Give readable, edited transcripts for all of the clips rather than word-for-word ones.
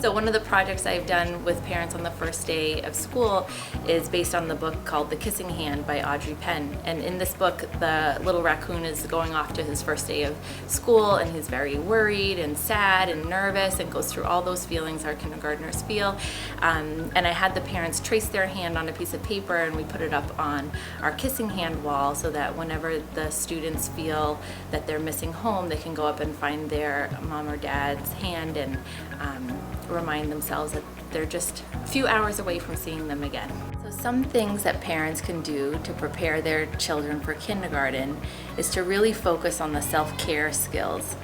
So one of the projects I've done with parents on the first day of school is based on the book called The Kissing Hand by Audrey Penn. And in this book, the little raccoon is going off to his first day of school, and he's very worried and sad and nervous and goes through all those feelings our kindergartners feel. And I had the parents trace their hand on a piece of paper, and we put it up on our kissing hand wall so that whenever the students feel that they're missing home, they can go up and find their mom or dad's hand and remind themselves that they're just a few hours away from seeing them again. So some things that parents can do to prepare their children for kindergarten is to really focus on the self-care skills.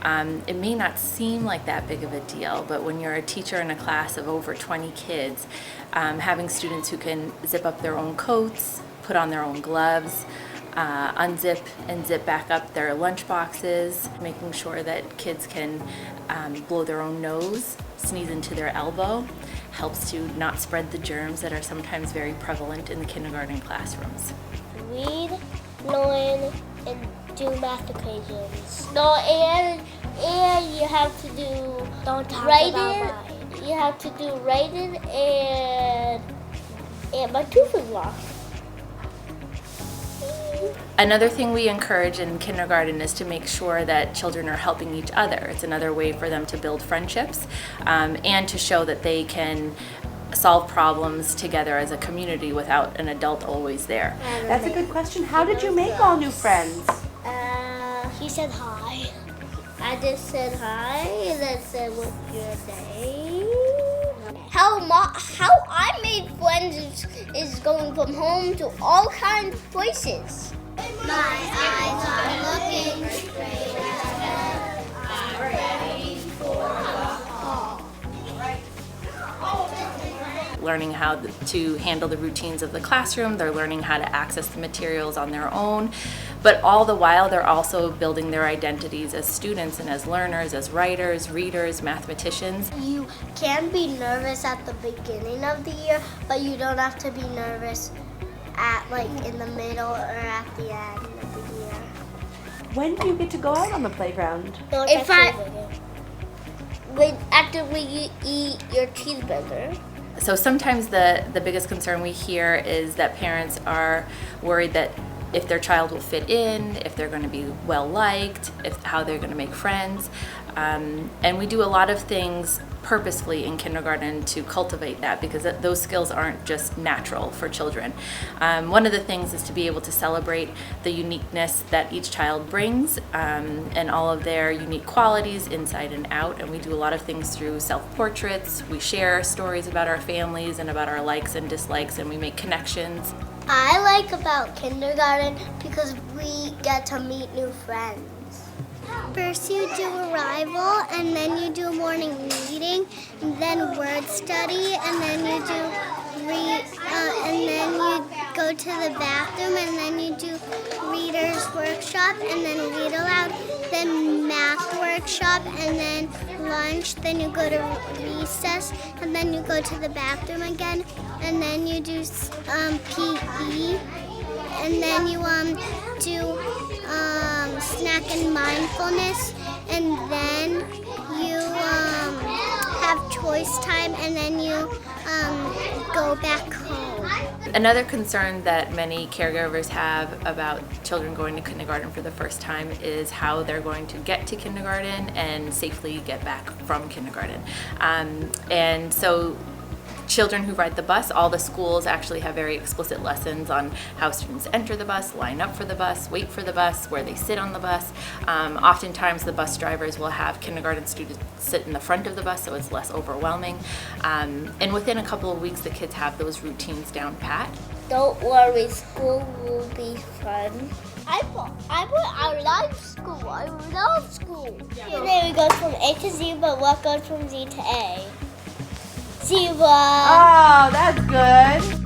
It may not seem like that big of a deal, but when you're a teacher in a class of over 20 kids, having students who can zip up their own coats, put on their own gloves, unzip and zip back up their lunch boxes, making sure that kids can blow their own nose, sneeze into their elbow, helps to not spread the germs that are sometimes very prevalent in the kindergarten classrooms. Read, learn, and do math equations. No, and you have to do writing. You have to do writing and my tooth is lost. Another thing we encourage in kindergarten is to make sure that children are helping each other. It's another way for them to build friendships and to show that they can solve problems together as a community without an adult always there. That's a good question. How did you make all new friends? He said hi. I just said hi and then said, what's your name? How I made friends is going from home to all kinds of places. My eyes are looking straight ahead. I'm ready for the call. Learning how to handle the routines of the classroom, they're learning how to access the materials on their own, but all the while they're also building their identities as students and as learners, as writers, readers, mathematicians. You can be nervous at the beginning of the year, but you don't have to be nervous at in the middle or at the end of the year. When do you get to go out on the playground? After we eat your cheeseburger. So sometimes the biggest concern we hear is that parents are worried that if their child will fit in, if they're going to be well liked, how they're going to make friends. And we do a lot of things purposefully in kindergarten to cultivate that, because those skills aren't just natural for children. One of the things is to be able to celebrate the uniqueness that each child brings and all of their unique qualities inside and out. And we do a lot of things through self-portraits. We share stories about our families and about our likes and dislikes, and we make connections. I like about kindergarten because we get to meet new friends. First you do arrival, and then you do morning reading, and then word study, and then you do and then you go to the bathroom, and then you do reader's workshop, and then read aloud, then math workshop, and then lunch, then you go to recess, and then you go to the bathroom again, and then you do PE, and then you do snack and mindfulness, and then you have choice time, and then you go back home. Another concern that many caregivers have about children going to kindergarten for the first time is how they're going to get to kindergarten and safely get back from kindergarten. And so children who ride the bus, all the schools actually have very explicit lessons on how students enter the bus, line up for the bus, wait for the bus, where they sit on the bus. Oftentimes the bus drivers will have kindergarten students sit in the front of the bus so it's less overwhelming. And within a couple of weeks the kids have those routines down pat. Don't worry, school will be fun. I like school. I love school. And then we go from A to Z, but what goes from Z to A? Zebra. Oh, that's good.